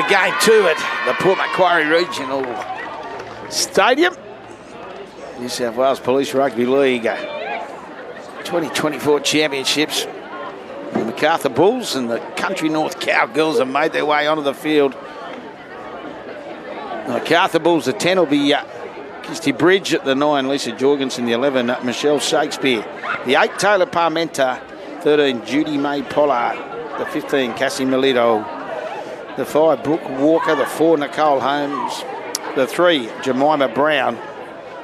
game 2 at the Port Macquarie Regional Stadium. New South Wales Police Rugby League 2024 Championships. The Macarthur Bulls and the Country North Cowgirls have made their way onto the field. The Macarthur Bulls, the 10 will be Kirsty Bridge at the 9, Lisa Jorgensen, the 11, Michelle Shakespeare, the 8, Taylor Parmenter, 13, Judy May Pollard, the 15, Cassie Melito, the 5, Brooke Walker, the 4, Nicole Holmes, the 3, Jemima Brown,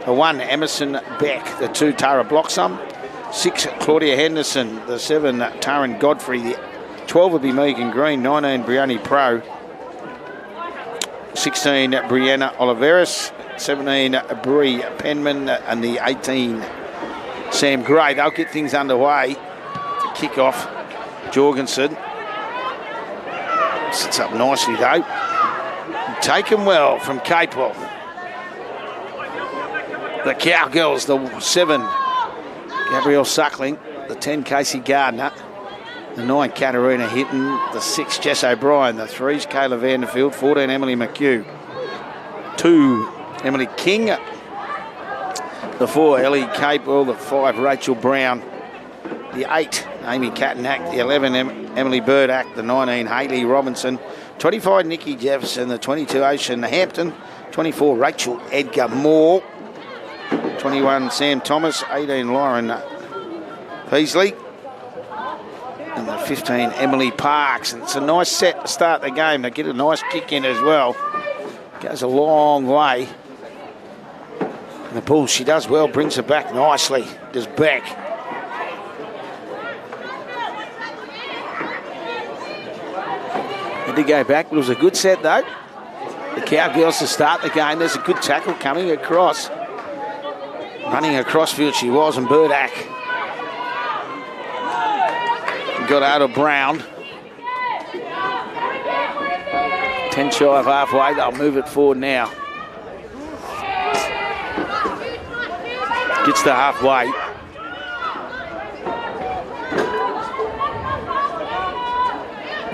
the 1, Emerson Beck, the 2, Tara Bloxham, 6, Claudia Henderson, the 7, Taryn Godfrey, the 12 will be Megan Green, 19, Brianni Pro, 16, Brianna Oliveris, 17, Brie Penman, and the 18, Sam Gray. They'll get things underway to kick off. Jorgensen sits up nicely though. Taken well from Capewell. The Cowgirls, the 7, Gabrielle Suckling, the 10, Casey Gardner, the 9, Katarina Hitton, the 6, Jess O'Brien, the 3's Kayla Vanderfield, 14, Emily McHugh, 2, Emily King, the 4, Ellie Capewell, the 5, Rachel Brown, the 8, Amy Cattenack, the 11, Emily Burdack, the 19, Hayley Robinson, 25, Nikki Jefferson, the 22, Ocean Hampton, 24, Rachel Edgar Moore, 21, Sam Thomas, 18, Lauren Peasley, and the 15, Emily Parks. And it's a nice set to start the game. They get a nice kick in as well. Goes a long way. And the Bulls, she does well, brings her back nicely. Does Beck. Had to go back, but it was a good set though. The Cowgirls to start the game. There's a good tackle coming across. Running across field she was, and Burdack got out of Brown. 10 shy of halfway, they'll move it forward now. Gets to halfway.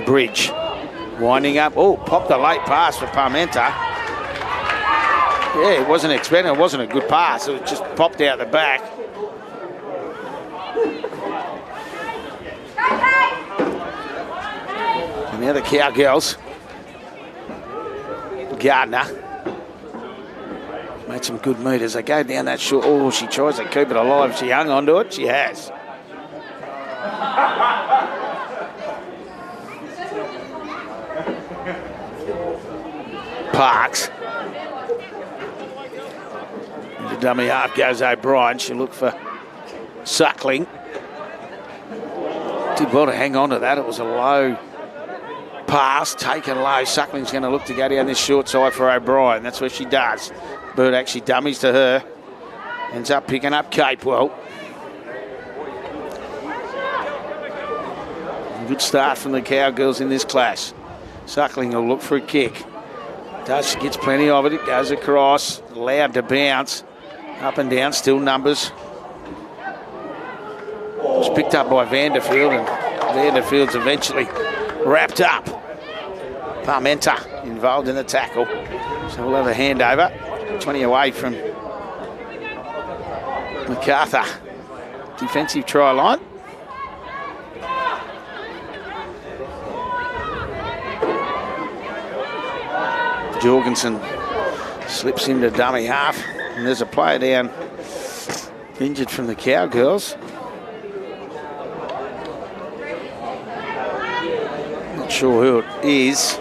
Bridge winding up. Oh, popped a late pass for Parmenter. Yeah, it wasn't expected. It wasn't a good pass. It just popped out the back. And the other Cowgirls, Gardner, made some good meters. They go down that short. Oh, she tries to keep it alive. She hung onto it. She has. Parks. The dummy half goes O'Brien. She'll look for Suckling. Did well to hang on to that. It was a low pass, taken low. Suckling's going to look to go down this short side for O'Brien. That's what she does. Bird actually dummies to her. Ends up picking up Capewell. Good start from the Cowgirls in this clash. Suckling will look for a kick. Does, she gets plenty of it. It goes across. Allowed to bounce. Up and down, still numbers. It's picked up by Vanderfield, and Vanderfield's eventually wrapped up. Parmenter involved in the tackle. So we'll have a handover. 20 away from Macarthur. Defensive try line. Jorgensen slips into dummy half. And there's a player down injured from the Cowgirls. Not sure who it is.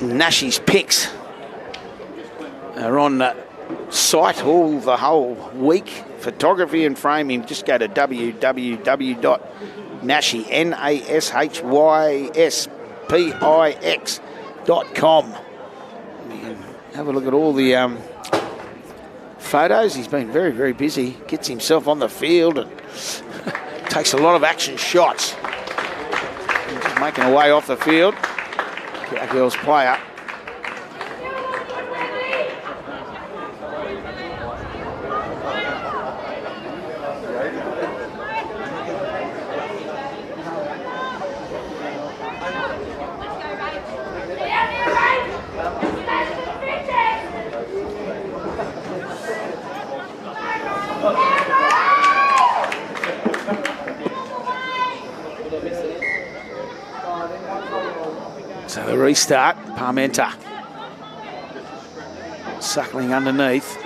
Nashie's picks are on site the whole week. Photography and framing. Just go to www.nashieNASHYSPIX.com. You can have a look at all the photos. He's been very, very busy. Gets himself on the field and takes a lot of action shots. making her way off the field. Cowgirls player. So the restart, Parmenter. Suckling underneath.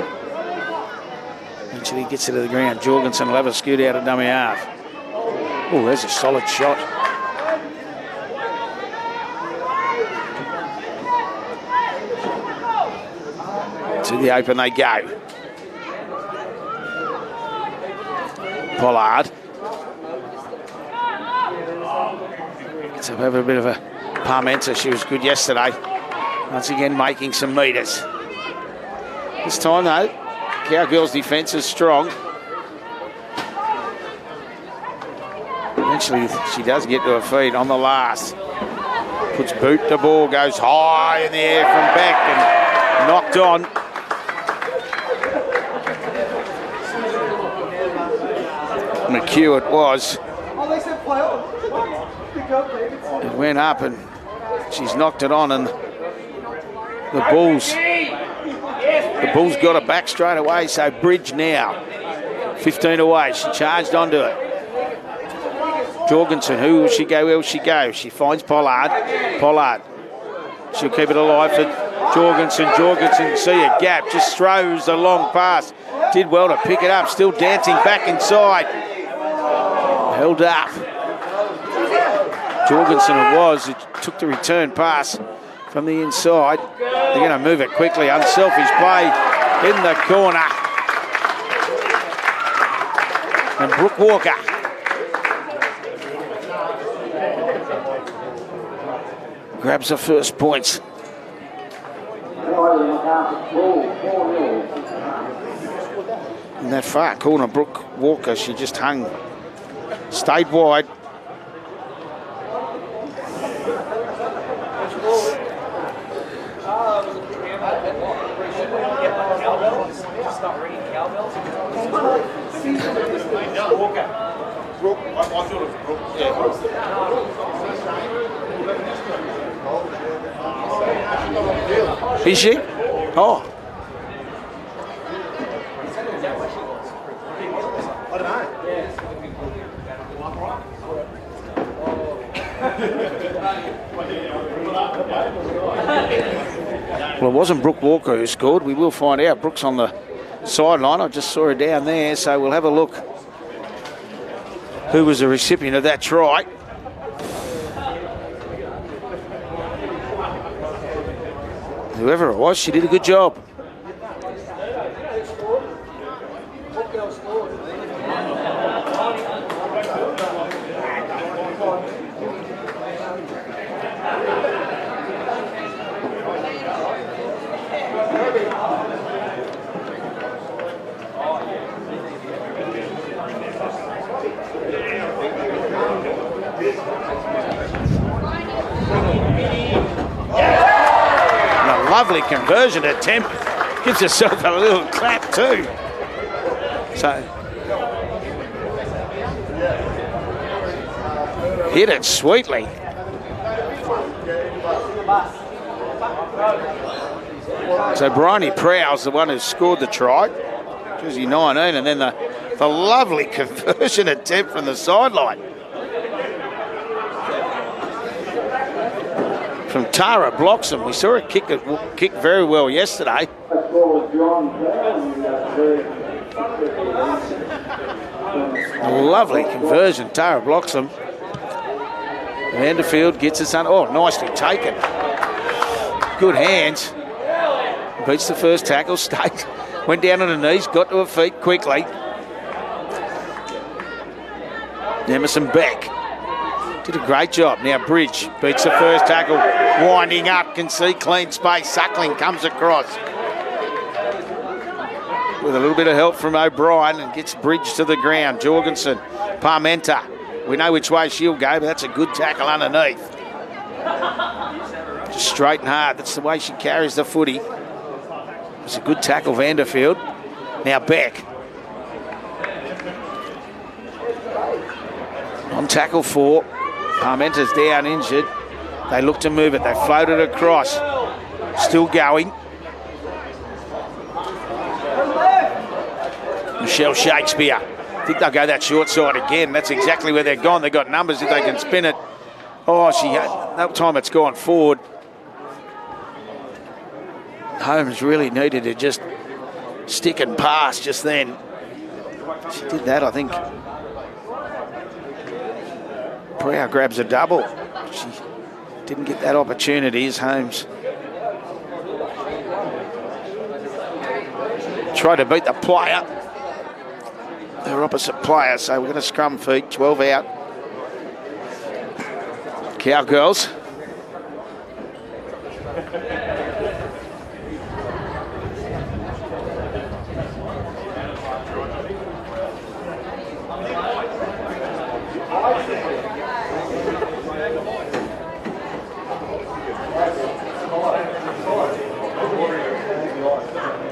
Eventually gets it to the ground. Jorgensen will have a scoot out of dummy half. Oh, there's a solid shot. To the open they go. Pollard. Gets up over a bit of a Parmenter. She was good yesterday. Once again making some metres. This time though, Cowgirls' defence is strong. Eventually she does get to her feet on the last. Puts boot, the ball goes high in the air from back and knocked on. McHugh it was. It went up and she's knocked it on, and the Bulls got it back straight away. So Bridge now 15 away. She charged onto it. Jorgensen, who will she go? Where will she go? She finds Pollard. Pollard. She'll keep it alive for Jorgensen. Jorgensen, see a gap, just throws a long pass. Did well to pick it up, still dancing back inside. Held up. Jorgensen it was, it took the return pass from the inside. They're going to move it quickly. Unselfish play in the corner. And Brooke Walker. Grabs the first points. In that far corner, Brooke Walker, she just hung, stayed wide. Is she? Oh. Well, it wasn't Brooke Walker who scored. We will find out. Brooke's on the sideline. I just saw her down there, so we'll have a look who was the recipient of that try. Whoever it was, she did a good job. Lovely conversion attempt. Gives herself a little clap too. So hit it sweetly. So Bryony Prowse, the one who scored the try, jersey 19, and then the lovely conversion attempt from the sideline. From Tara Bloxham. We saw her kick very well yesterday. A lovely conversion, Tara Bloxham. Vanderfield gets us under. Oh, nicely taken. Good hands. Beats the first tackle. Stayed. Went down on her knees, got to her feet quickly. Emerson Beck did a great job. Now Bridge beats the first tackle, winding up, can see clean space. Suckling comes across with a little bit of help from O'Brien and gets Bridge to the ground. Jorgensen, Parmenter, We know which way she'll go, but that's a good tackle underneath. Just straight and hard. That's the way she carries the footy. It's a good tackle, Vanderfield. Now Beck. On tackle 4. Parmenta's down, injured. They look to move it. They float it across. Still going. Michelle Shakespeare. I think they'll go that short side again. That's exactly where they're gone. They've got numbers if they can spin it. Oh, that time it's gone forward. Holmes really needed to just stick and pass just then. She did that, I think. Prow grabs a double. She didn't get that opportunity as Holmes tried to beat the player, their opposite player. So we're going to scrum feet, 12 out. Cowgirls.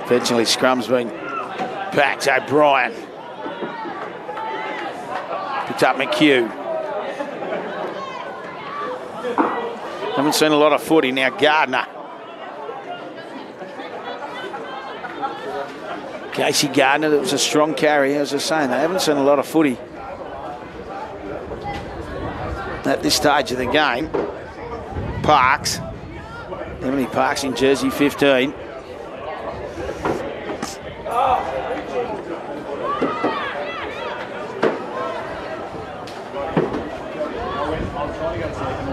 Eventually, scrum's been packed. O'Brien picked up McHugh. Haven't seen a lot of footy now. Gardner. Casey Gardner, that was a strong carry, as I was saying. They haven't seen a lot of footy at this stage of the game. Parks. Emily Parks in jersey 15.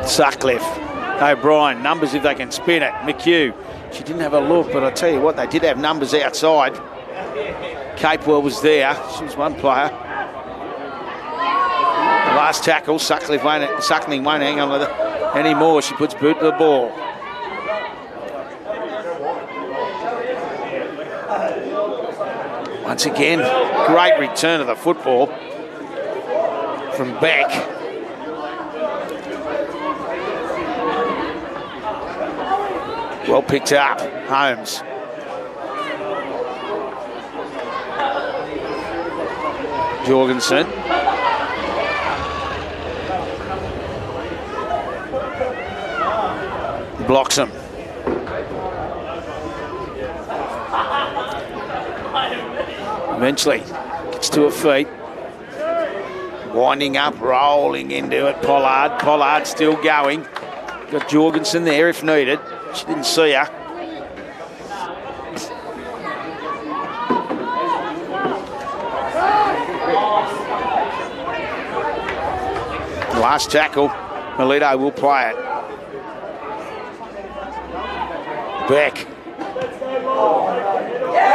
Sutcliffe, O'Brien, numbers if they can spin it. McHugh, she didn't have a look, but I tell you what, they did have numbers outside. Capewell was there, she was one player. Last tackle, Suckling won't hang on with it anymore. She puts boot to the ball. Once again, great return of the football from Beck. Well picked up, Holmes. Jorgensen. Blocks him. Eventually gets to her feet. Winding up, rolling into it. Pollard. Pollard still going. Got Jorgensen there if needed. She didn't see her. Last tackle. Melito will play it. Beck.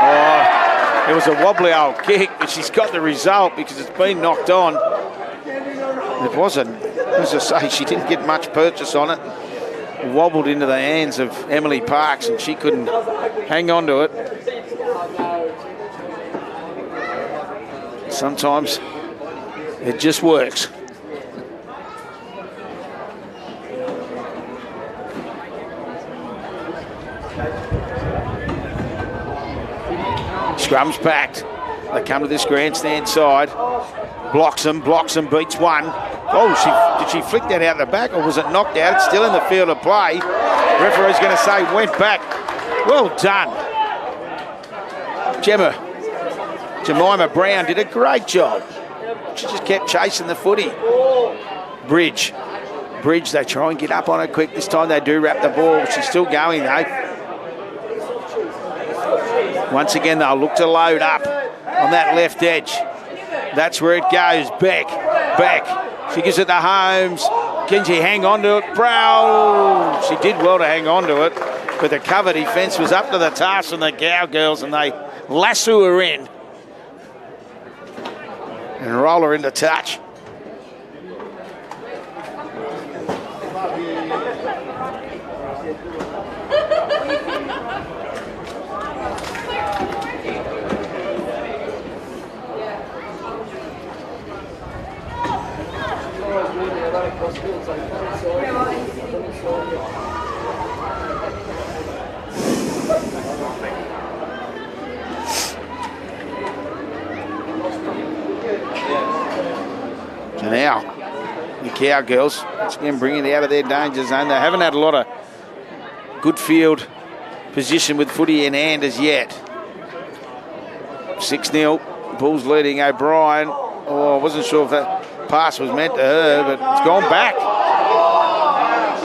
Oh, it was a wobbly old kick, but she's got the result because it's been knocked on. It wasn't. As I say, she didn't get much purchase on it. Wobbled into the hands of Emily Parks and she couldn't hang on to it. Sometimes it just works. Scrum's packed. They come to this grandstand side. Blocks them, beats one. Oh, did she flick that out the back or was it knocked out? It's still in the field of play. Referee's going to say went back. Well done. Jemima Brown did a great job. She just kept chasing the footy. Bridge, they try and get up on it quick. This time they do wrap the ball. She's still going though. Once again, they'll look to load up on that left edge. That's where it goes. Beck. She gives it to Holmes. Can she hang on to it? Brow. She did well to hang on to it, but the cover defence was up to the task from the Cowgirls and they lasso her in and roll her into touch. Cowgirls. Once again, bringing it out of their danger zone. They haven't had a lot of good field position with footy in hand as yet. 6-0. Bulls leading O'Brien. Oh, I wasn't sure if that pass was meant to her, but it's gone back.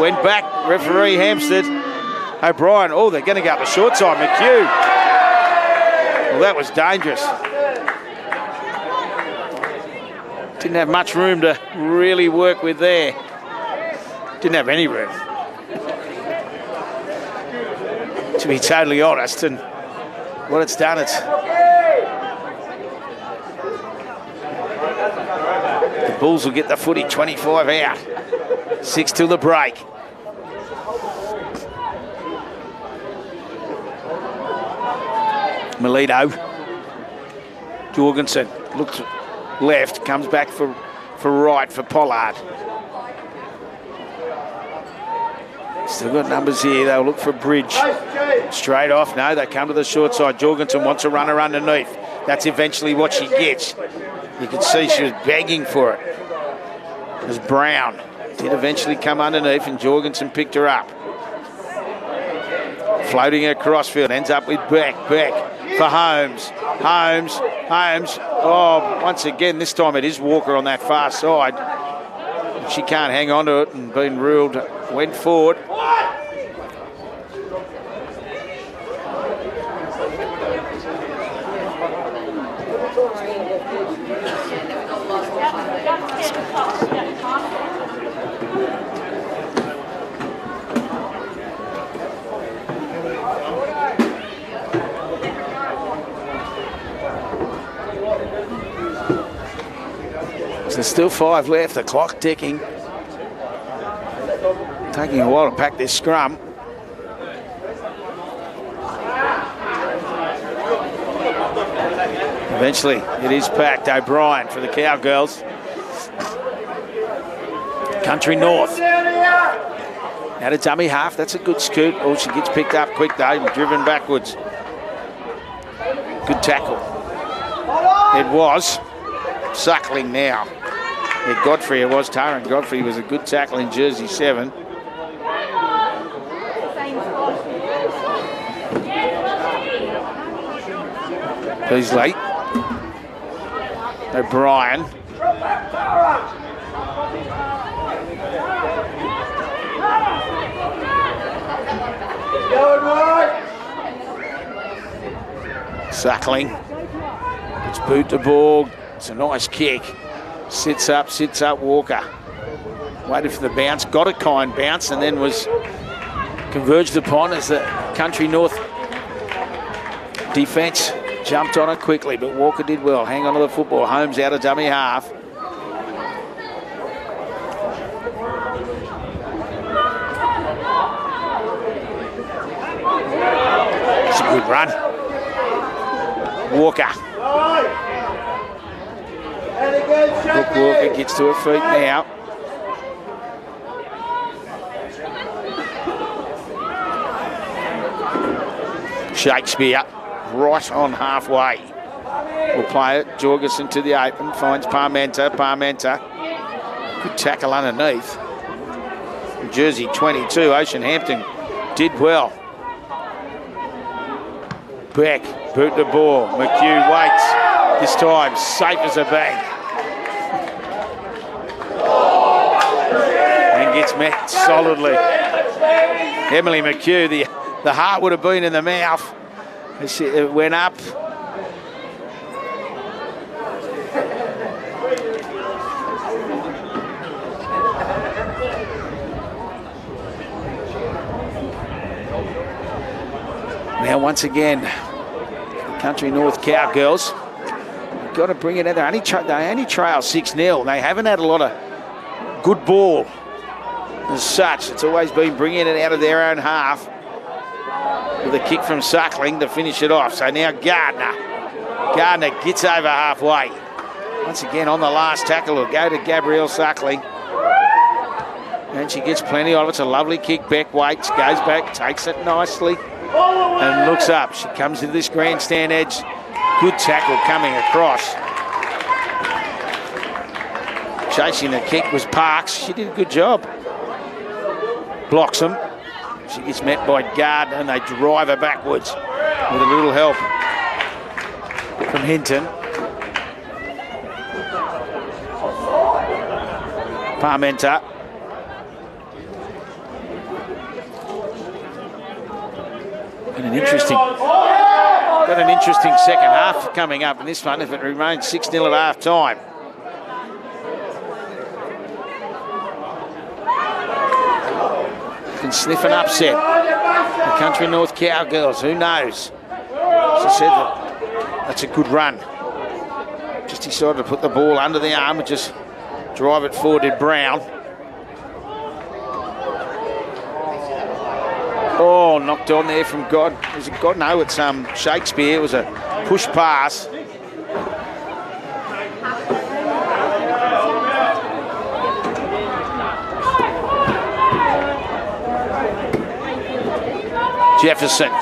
Went back. Referee Hampstead. O'Brien. Oh, they're going to go up the short side. McHugh. Well, that was dangerous. Didn't have much room to really work with there. Didn't have any room, to be totally honest. And what it's done, the Bulls will get the footy 25 out. 6 till the break. Melito. Jorgensen looks left, comes back for right for Pollard. Still got numbers here. They'll look for Bridge. Straight off. No, they come to the short side. Jorgensen wants a runner underneath. That's eventually what she gets. You can see she was begging for it. As Brown did eventually come underneath, and Jorgensen picked her up. Floating across field. Ends up with Beck. Beck for Holmes. Holmes. Oh, once again, this time it is Walker on that far side. She can't hang on to it and been ruled. Went forward. There's still 5 left, the clock ticking. Taking a while to pack this scrum. Eventually, it is packed. O'Brien for the Cowgirls. Country North. Out of dummy half, that's a good scoot. Oh, she gets picked up quick though, and driven backwards. Good tackle. It was Suckling now. Yeah, Godfrey, it was Taran Godfrey, was a good tackle in jersey 7. Beasley. O'Brien. Suckling. It's boot the ball. It's a nice kick. Sits up Walker. Waited for the bounce, got a kind bounce, and then was converged upon as the Country North defence jumped on it quickly, but Walker did well. Hang on to the football. Holmes out of dummy half. It's a good run. Walker. Brooke Walker gets to her feet now. Shakespeare right on halfway. Will play it. Jorgensen to the open. Finds Parmenter. Good tackle underneath. Jersey 22. Ocean Hampton did well. Beck. Boot the ball. McHugh waits. This time safe as a bag. And gets met solidly. Emily McHugh, the heart would have been in the mouth. It went up. Now once again, Country North Cowgirls got to bring it out. They only trail 6-0. They haven't had a lot of good ball as such. It's always been bringing it out of their own half with a kick from Suckling to finish it off. So now Gardner gets over halfway. Once again on the last tackle, will go to Gabrielle Suckling. And she gets plenty of it. It's a lovely kick. Beck waits, goes back, takes it nicely, and looks up. She comes to this grandstand edge. Good tackle coming across. Chasing the kick was Parks. She did a good job. Blocks them. She gets met by Gardner and they drive her backwards with a little help from Hinton. Parmenter. And got an interesting second half coming up in this one if it remains 6-0 at half time. Can sniff an upset. The Country North Cowgirls, who knows? As I said, that's a good run. Just decided to put the ball under the arm and just drive it forward to Brown. Oh, knocked on there from God. Was it God? No, it's Shakespeare. It was a push pass. Jefferson.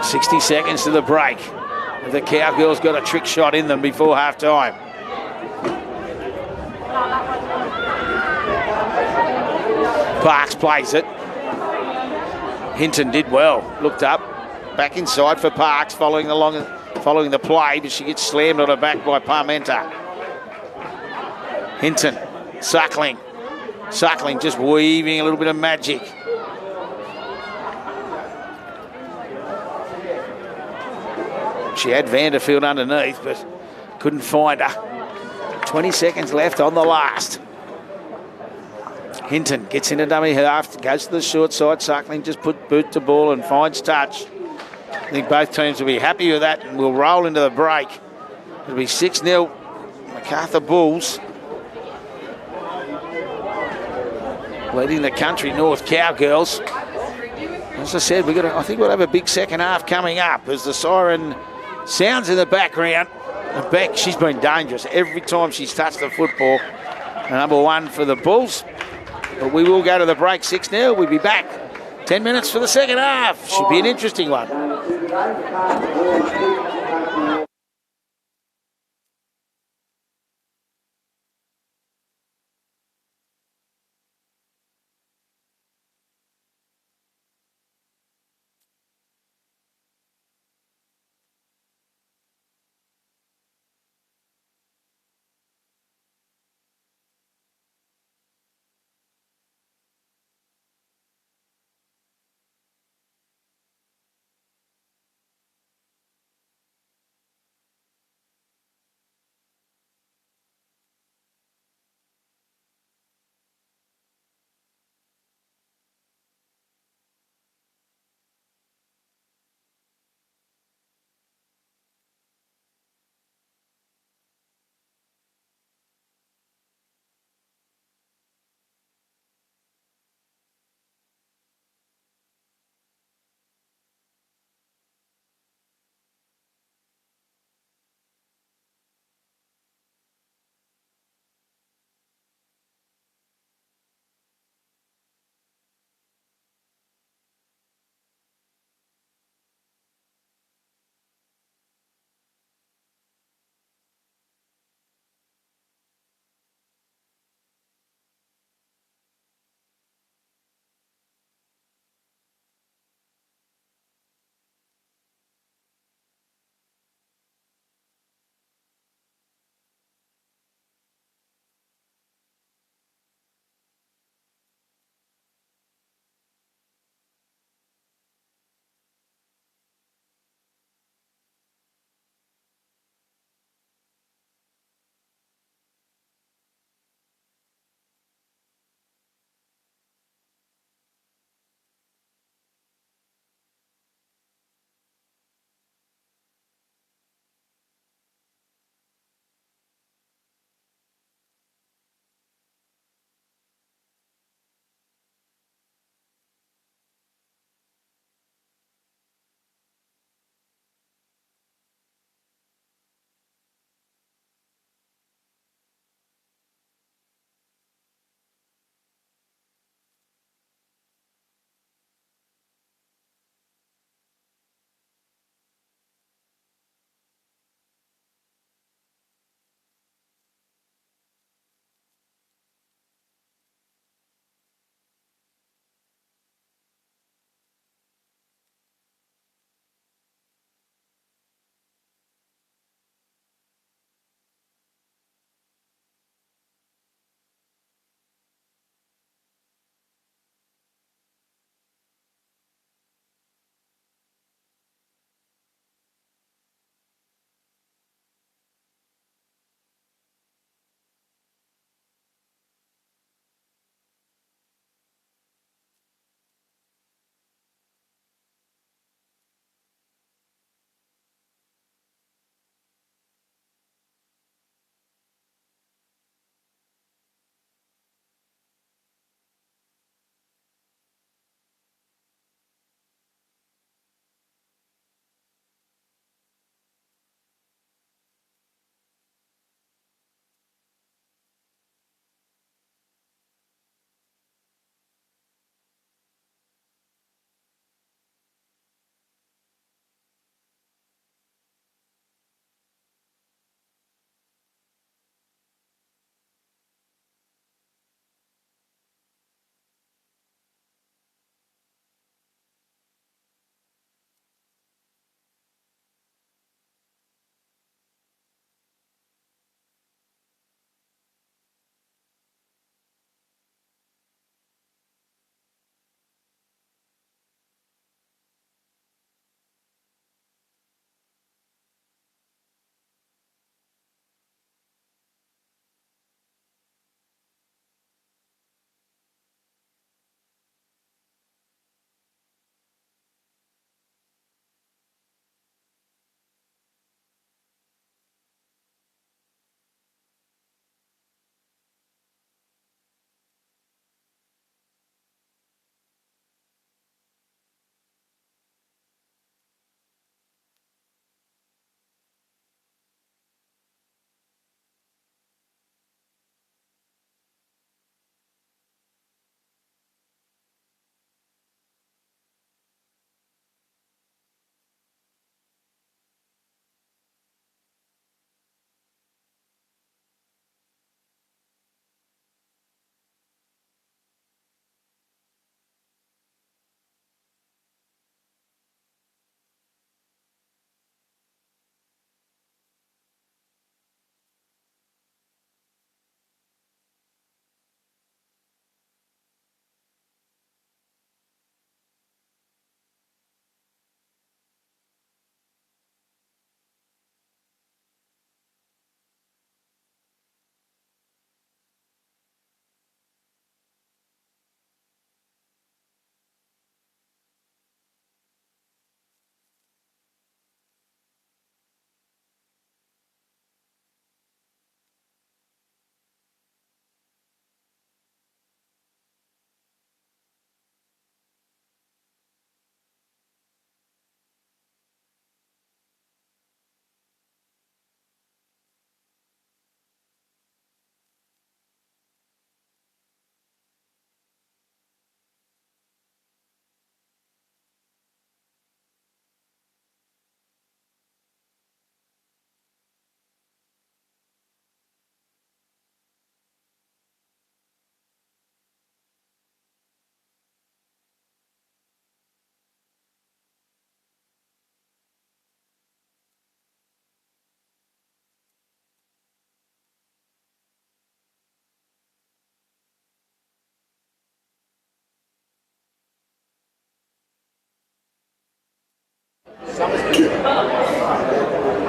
60 seconds to the break. The Cowgirls got a trick shot in them before half time. Parks plays it. Hinton did well. Looked up. Back inside for Parks, following the play, but she gets slammed on her back by Parmenter. Hinton, Suckling. Suckling just weaving a little bit of magic. She had Vanderfield underneath, but couldn't find her. 20 seconds left on the last. Hinton gets into dummy half, goes to the short side. Suckling just boot the ball and finds touch. I think both teams will be happy with that and we'll roll into the break. It'll be 6-0 Macarthur Bulls, leading the Country North Cowgirls. As I said, I think we'll have a big second half coming up as the siren sounds in the background. And Beck, she's been dangerous every time she's touched the football. Number one for the Bulls. But we will go to the break 6-0. We'll be back 10 minutes for the second half. Should be an interesting one.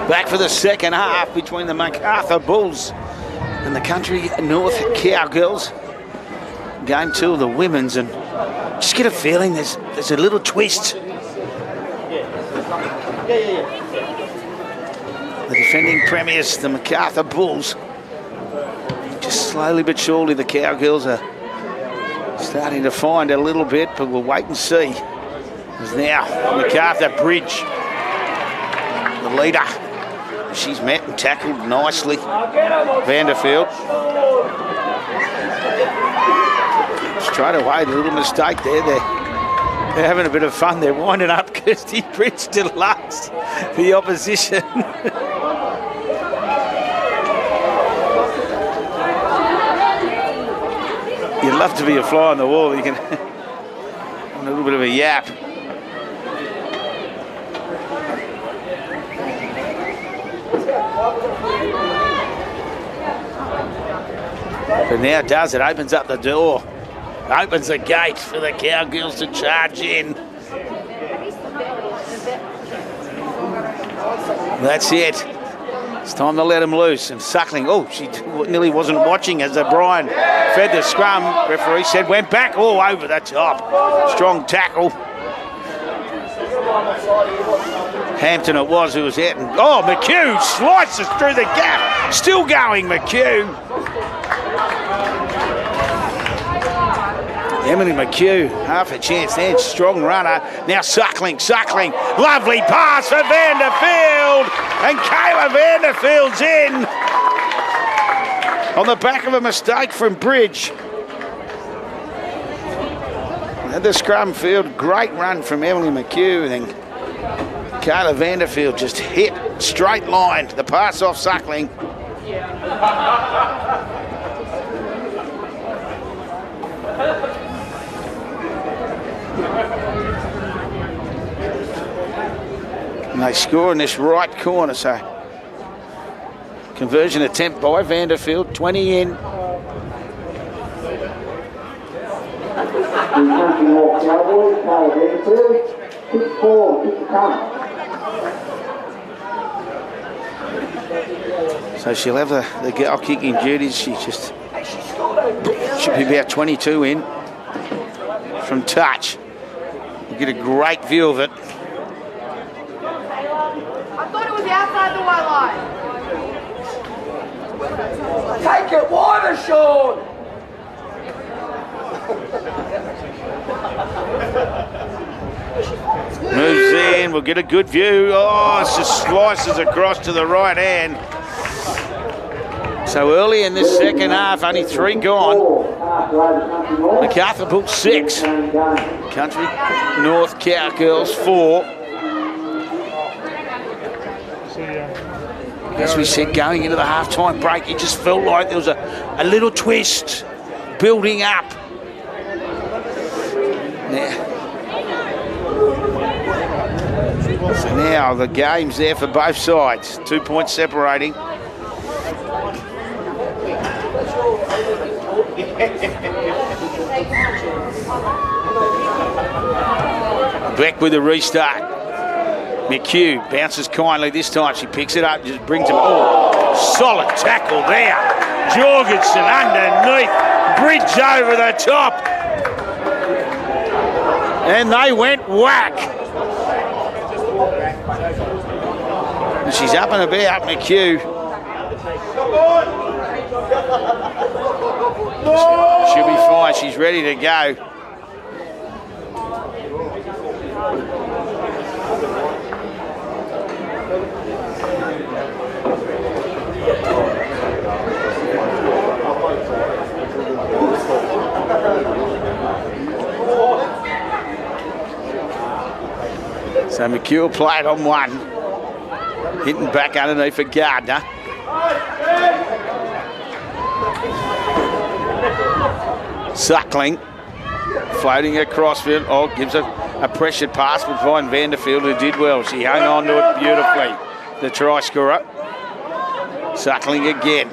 Back for the second half between the Macarthur Bulls and the Country North Cowgirls. Game 2 of the women's, and just get a feeling there's a little twist. The defending premiers, the Macarthur Bulls. Just slowly but surely the Cowgirls are starting to find a little bit, but we'll wait and see. As now Macarthur Bridge, the leader. She's met and tackled nicely. Vanderfield. Straight away, the little mistake there. They're having a bit of fun. They're winding up Kirsty Bridge to last the opposition. You'd love to be a fly on the wall. You can a little bit of a yap. But now it does. It opens up the door. Opens the gate for the Cowgirls to charge in. That's it. It's time to let them loose. And Suckling, oh, she nearly wasn't watching as O'Brien fed the scrum. Referee said went back all over the top. Strong tackle. Hampton it was who was out. And, oh, McHugh slices through the gap. Still going, McHugh. Emily McHugh, half a chance there, strong runner. Now Suckling, lovely pass for Vanderfield, and Kayla Vanderfield's in on the back of a mistake from Bridge. And the scrum field, great run from Emily McHugh, and then Kayla Vanderfield just hit straight line, the pass off Suckling. And they score in this right corner, so conversion attempt by Vanderfield, 20 in. So she'll have the goal kicking duties. She just should be about 22 in from touch. We'll get a great view of it. I thought it was outside the white line. Take it wider, Sean. Moves in, we'll get a good view. Oh, it's just slices across to the right hand. So early in this second half, only 3 gone. Macarthur Bulls 6. Country North Cowgirls 4. As we said, going into the half-time break, it just felt like there was a little twist building up. So now the game's there for both sides. 2 points separating. Beck with the restart. McHugh bounces kindly this time. She picks it up, just brings it. Oh, solid tackle there. Jorgensen underneath. Bridge over the top. And they went whack. And she's up and about, McHugh. She'll be fine. She's ready to go. So McHugh played on one. Hitting back underneath for Gardner. Suckling. Floating across field. Oh, gives a pressured pass with Vine Vanderfield, who did well. She hung on to it beautifully. The try scorer. Suckling again.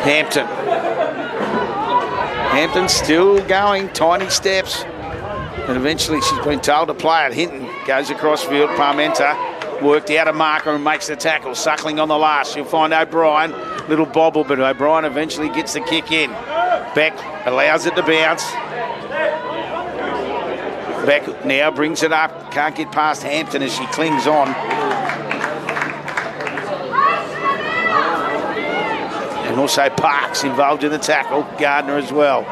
Hampton. Hampton still going, tiny steps. And eventually she's been told to play it. Hinton goes across field. Parmenter worked out a marker and makes the tackle. Suckling on the last. She'll find O'Brien. Little bobble, but O'Brien eventually gets the kick in. Beck allows it to bounce. Beck now brings it up. Can't get past Hampton as she clings on. And also Parks involved in the tackle. Gardner as well.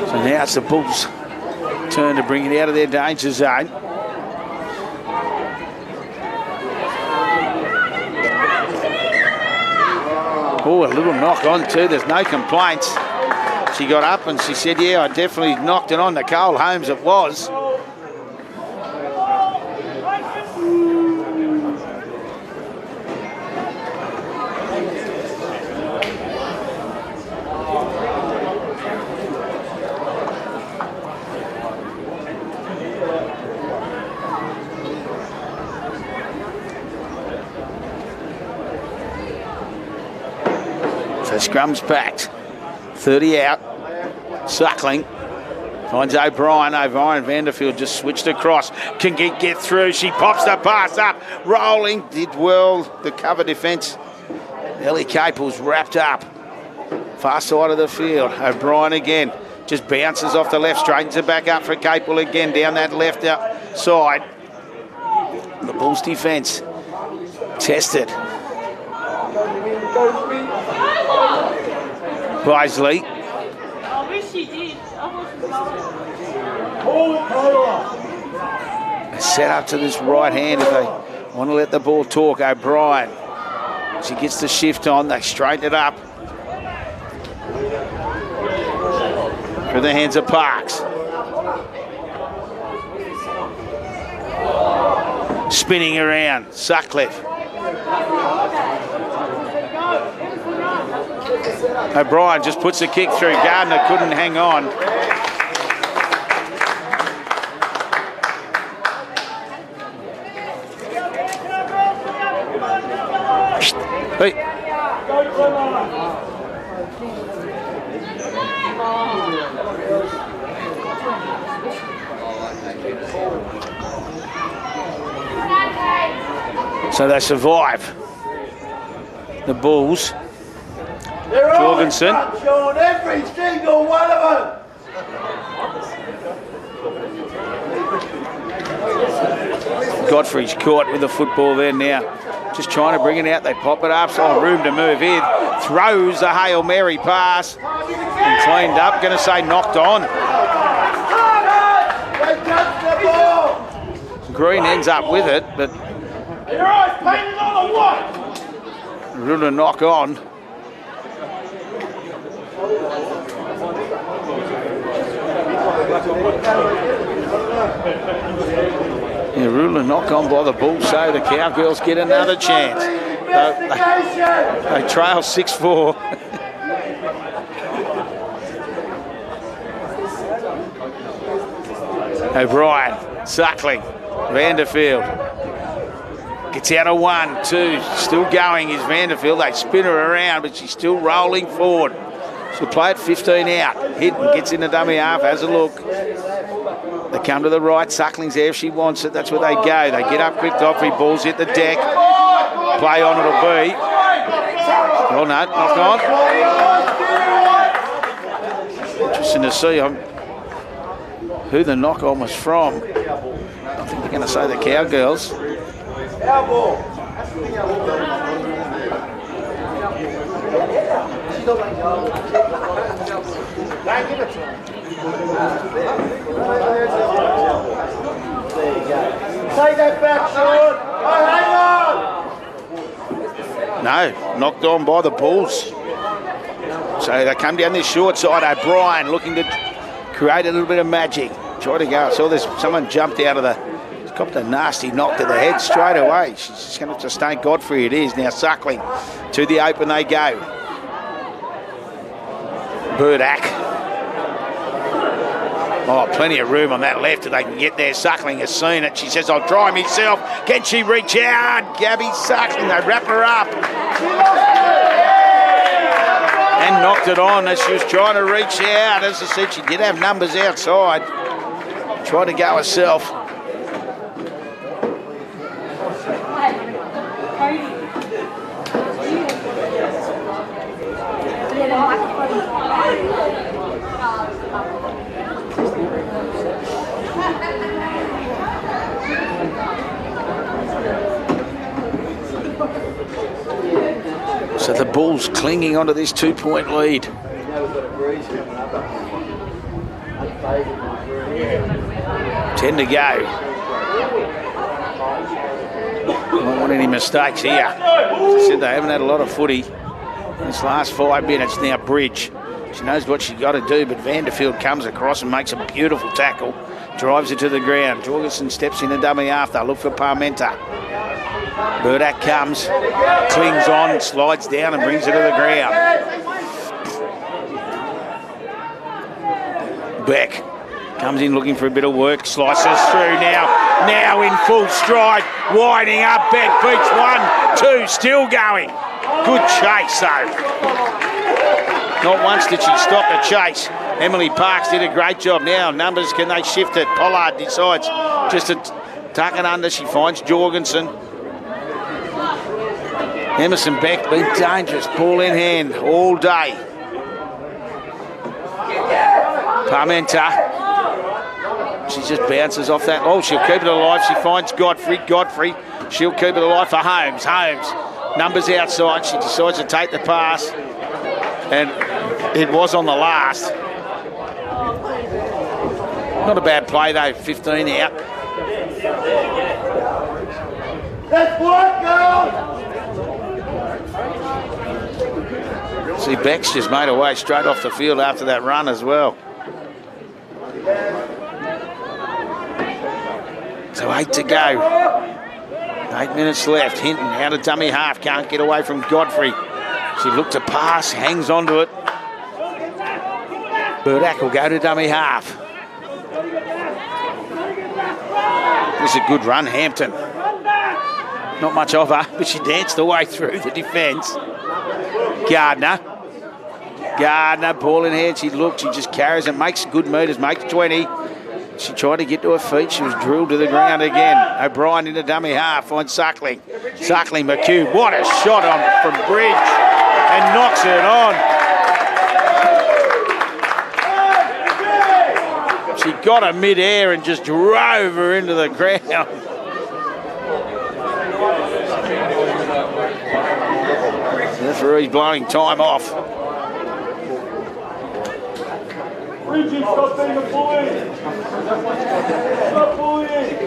So now it's the Bulls' turn to bring it out of their danger zone. Oh, a little knock on too. There's no complaints. She got up and she said, yeah, I definitely knocked it on. Nicole Holmes it was. So scrum's packed. 30 out. Suckling. Finds O'Brien. O'Brien Vanderfield just switched across. Can get through. She pops the pass up. Rolling. Did well. The cover defence. Ellie Capel's wrapped up. Far side of the field. O'Brien again. Just bounces off the left. Straightens it back up for Capel again. Down that left side. The Bulls defence. Tested. Bisley. I wish she did. Set up to this right hand if they want to let the ball talk. O'Brien. She gets the shift on. They straighten it up. Through the hands of Parks. Spinning around. Sutcliffe. O'Brien just puts a kick through. Gardner couldn't hang on. Hey. So they survive. The Bulls. Jorgensen. Every single one of them. Godfrey's caught with the football there now. Just trying to bring it out. They pop it up. So room to move in. Throws a Hail Mary pass. And cleaned up. Going to say knocked on. Green ends up with it, but Rula knock on. Yeah, Rula knock on by the Bulls, so the Cowgirls get another chance. They trail 6-4. O'Brien, Suckling, Vanderfield. Gets out of 1, 2, still going is Vanderfield. They spin her around, but she's still rolling forward. She'll play it 15 out. Hinton gets in the dummy half, has a look. They come to the right, Suckling's there if she wants it. That's where they go. They get up quick, Godfrey, balls hit the deck. Play on it'll be. Oh no, knock on. Interesting to see who the knock on was from. I think they're going to say the Cowgirls. Take that back, Sean. Hang on. No, knocked on by the Bulls. So they come down this short side. O'Brien looking to create a little bit of magic. Try to go. So there's someone jumped out of the. Copped a nasty knock to the head straight away. She's just going to have to stay Godfrey. It is now Suckling. To the open they go. Burdak. Oh, plenty of room on that left if they can get there. Suckling has seen it. She says, I'll try myself. Can she reach out? Gabby Suckling. They wrap her up. and knocked it on as she was trying to reach out. As I said, she did have numbers outside. Tried to go herself. So the Bulls clinging onto this 2-point lead. 10 to go. Don't want any mistakes here. As I said, they haven't had a lot of footy this last 5 minutes. Now Bridge. She knows what she's got to do, but Vanderfield comes across and makes a beautiful tackle. Drives it to the ground. Jorgensen steps in a dummy half. They look for Parmenter. Burdak comes, clings on, slides down and brings it to the ground. Beck comes in looking for a bit of work, slices through now in full stride, winding up. Beck beats 1, 2, still going. Good chase though. Not once did she stop the chase. Emily Parks did a great job. Now numbers, can they shift it? Pollard decides just to tuck it under. She finds Jorgensen. Emerson Beck been dangerous, ball in hand all day. Parmenter. She just bounces off that. Oh, she'll keep it alive. She finds Godfrey. She'll keep it alive for Holmes. Numbers outside. She decides to take the pass. And it was on the last. Not a bad play though, 15 out. That's what, girls! See, Beck's just made her way straight off the field after that run as well. So 8 to go. 8 minutes left. Hinton out of dummy half. Can't get away from Godfrey. She looked to pass, hangs onto it. Burdak will go to dummy half. This is a good run, Hampton. Not much of her, but she danced her way through the defence. Gardner, ball in hand. She just carries it, makes good meters, makes 20. She tried to get to her feet. She was drilled to the ground again. O'Brien into dummy half, finds Suckling. McHugh, what a shot from Bridge, and knocks it on. She got her mid-air and just drove her into the ground. The referee's blowing time off. Bridges, stop being a bully! Stop bullying!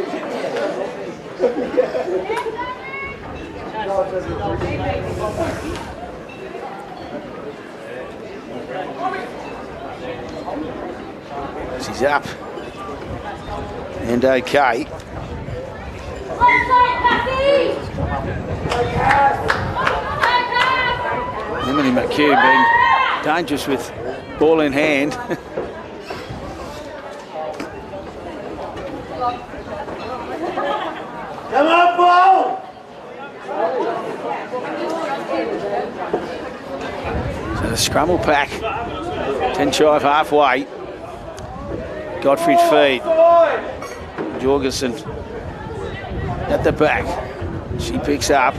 She's up. And okay. Emily McHugh being dangerous with ball in hand. Come on, ball! So the scrum will pack. 10 shy of halfway. Godfrey's feed. Jorgensen at the back. She picks up.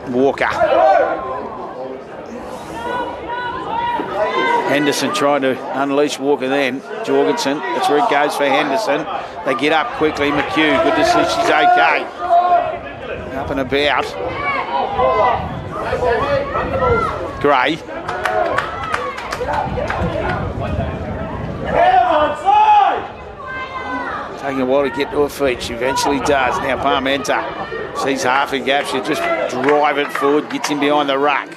Walker. Henderson trying to unleash Walker then. Jorgensen, that's where it goes for Henderson. They get up quickly. McHugh, good to see she's okay. Up and about. Gray. Taking a while to get to her feet. She eventually does. Now Parmenter sees half a gap. She'll just drive it forward, gets in behind the ruck.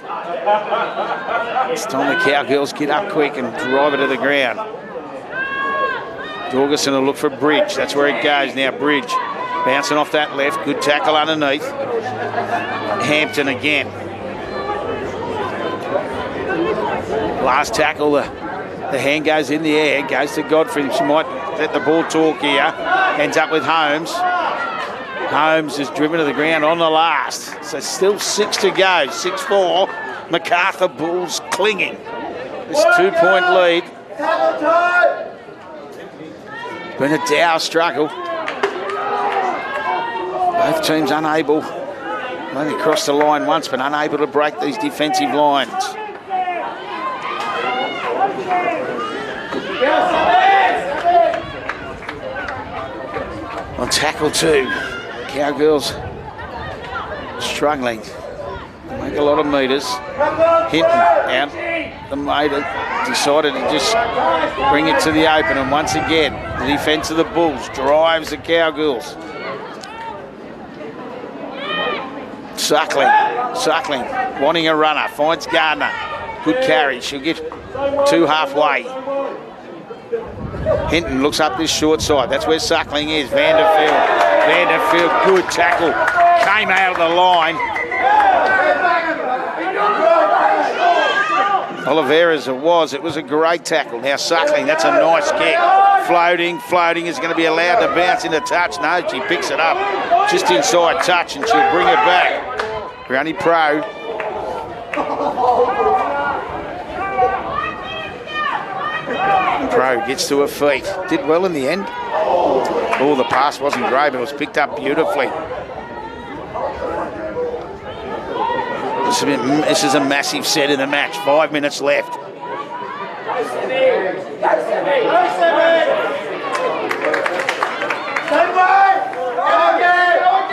It's time the Cowgirls get up quick and drive it to the ground. Jorgensen will look for Bridge. That's where it goes. Now Bridge bouncing off that left. Good tackle underneath. Hampton again. Last tackle, the hand goes in the air, goes to Godfrey. She might let the ball talk here. Ends up with Holmes. Holmes is driven to the ground on the last. So still 6 to go. 6-4. Macarthur Bulls clinging. This 2-point lead. It's been a dour struggle. Both teams unable, only crossed the line once, but unable to break these defensive lines. On tackle 2, Cowgirls struggling. Make a lot of metres. Hinton out. The mater decided to just bring it to the open, and once again, the defence of the Bulls drives the Cowgirls. Suckling, wanting a runner, finds Gardner. Good carry, she'll get 2 halfway. Hinton looks up this short side, that's where Suckling is. Vanderfield, good tackle, came out of the line. Oliveira's it was a great tackle. Now Suckling, that's a nice kick. Floating, is going to be allowed to bounce into touch. No, she picks it up just inside touch and she'll bring it back. Brownie Pro. Pro gets to her feet. Did well in the end. Oh, the pass wasn't great, but it was picked up beautifully. This is a massive set in the match. 5 minutes left.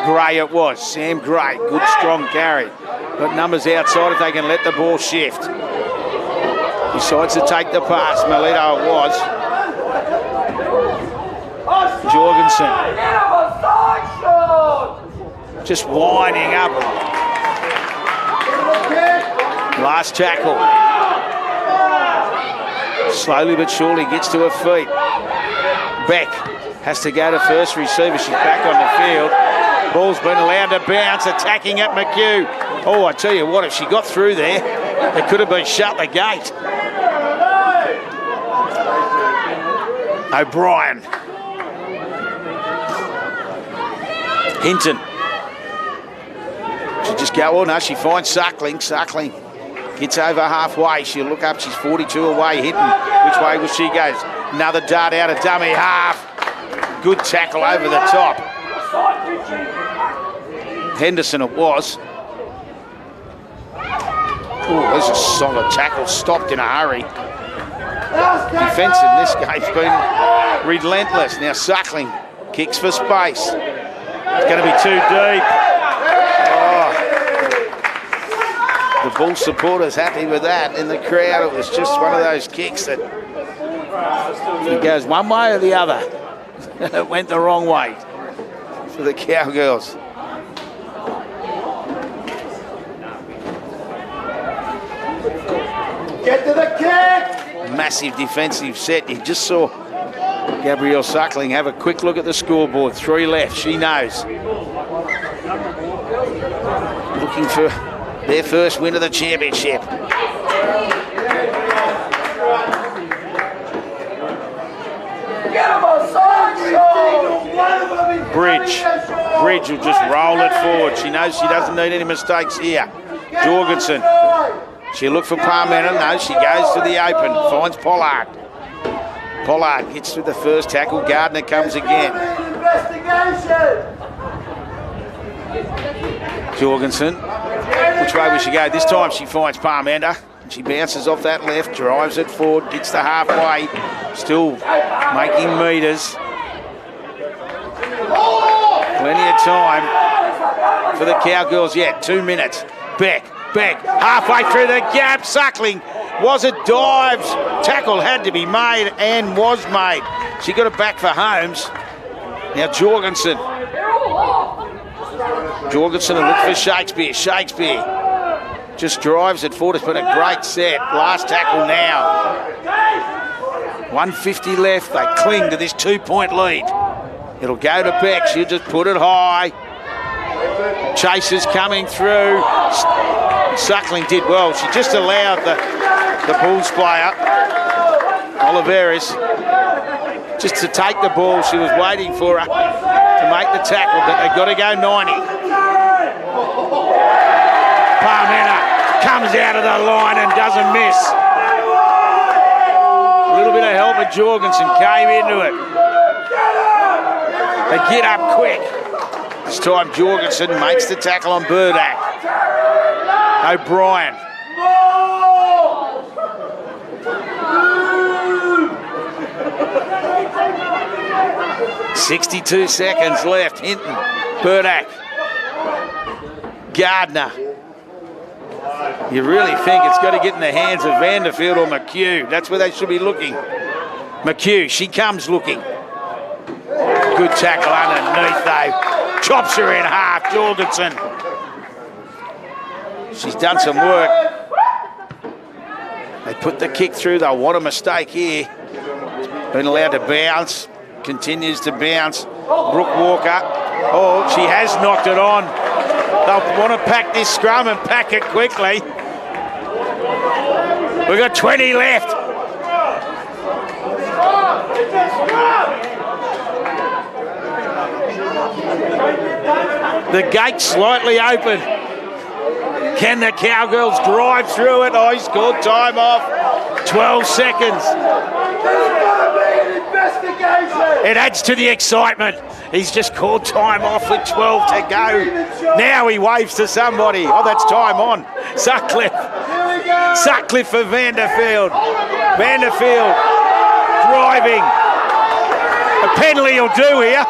Gray it was. Sam Gray. Good strong carry. Got numbers outside if they can let the ball shift. Decides to take the pass. Melito it was. Jorgensen. Just winding up. Last tackle. Slowly but surely gets to her feet. Beck has to go to first receiver. She's back on the field. Ball's been allowed to bounce, attacking at McHugh. Oh, I tell you what, if she got through there, it could have been shut the gate. O'Brien. Hinton. She just go, oh no, she finds Suckling. Suckling gets over halfway. She'll look up, she's 42 away. Hinton, which way will she go? Another dart out of dummy half. Good tackle over the top. Henderson it was. Oh, there's a solid tackle, stopped in a hurry. Defence in this game's been relentless. Now Suckling kicks for space. It's going to be too deep. Oh. The Bull supporters happy with that. In the crowd, it was just one of those kicks that it goes one way or the other. It went the wrong way for the Cowgirls. Get to the kick! Massive defensive set. You just saw Gabrielle Suckling have a quick look at the scoreboard. 3 left, she knows. Looking for their first win of the championship. Bridge will just roll it forward. She knows she doesn't need any mistakes here. Jorgensen. She'll look for Parmenter. No, she goes to the open. Finds Pollard. Pollard gets through the first tackle. Gardner comes again. Jorgensen. Which way will she go? This time she finds Parmenter. She bounces off that left, drives it forward, gets to halfway. Still making metres. Plenty of time for the Cowgirls yet. 2 minutes. Beck, halfway through the gap. Suckling was a dive. Tackle had to be made and was made. She got it back for Holmes. Now Jorgensen will look for Shakespeare just drives it forward. It's been a great set. Last tackle now. 150 left. They cling to this 2-point lead. It'll go to Beck. She'll just put it high. Chasers coming through. Suckling did well. She just allowed the Bulls player, Oliveira's, just to take the ball. She was waiting for her to make the tackle, but they've got to go 90. Parmenter comes out of the line and doesn't miss. A little bit of help at Jorgensen, came into it. They get up quick. This time Jorgensen makes the tackle on Burdak. O'Brien. 62 seconds left. Hinton, Burdak, Gardner. You really think it's got to get in the hands of Vanderfield or McHugh. That's where they should be looking. McHugh, she comes looking. Good tackle underneath though. Chops her in half, Jorgensen. She's done some work. They put the kick through though. What a mistake here. Been allowed to bounce. Continues to bounce. Brooke Walker. Oh, she has knocked it on. They'll want to pack this scrum and pack it quickly. We've got 20 left. The gate slightly open. Can the Cowgirls drive through it? Oh, he's called time off. 12 seconds. It adds to the excitement. He's just called time off with 12 to go. Now he waves to somebody. Oh, that's time on. Sutcliffe. Sutcliffe for Vanderfield. Vanderfield driving. A penalty will do here.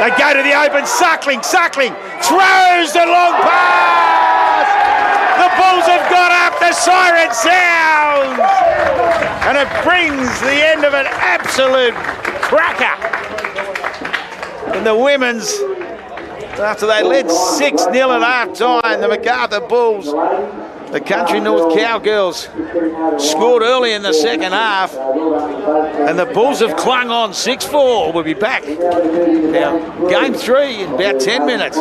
They go to the open. Suckling throws the long pass. The Bulls have got up. The siren sounds. And it brings the end of an absolute cracker. And the women's, after they led 6-0 at half-time, the Macarthur Bulls, the Country North Cowgirls, scored early in the second half. And the Bulls have clung on 6-4. We'll be back. Now, game 3 in about 10 minutes.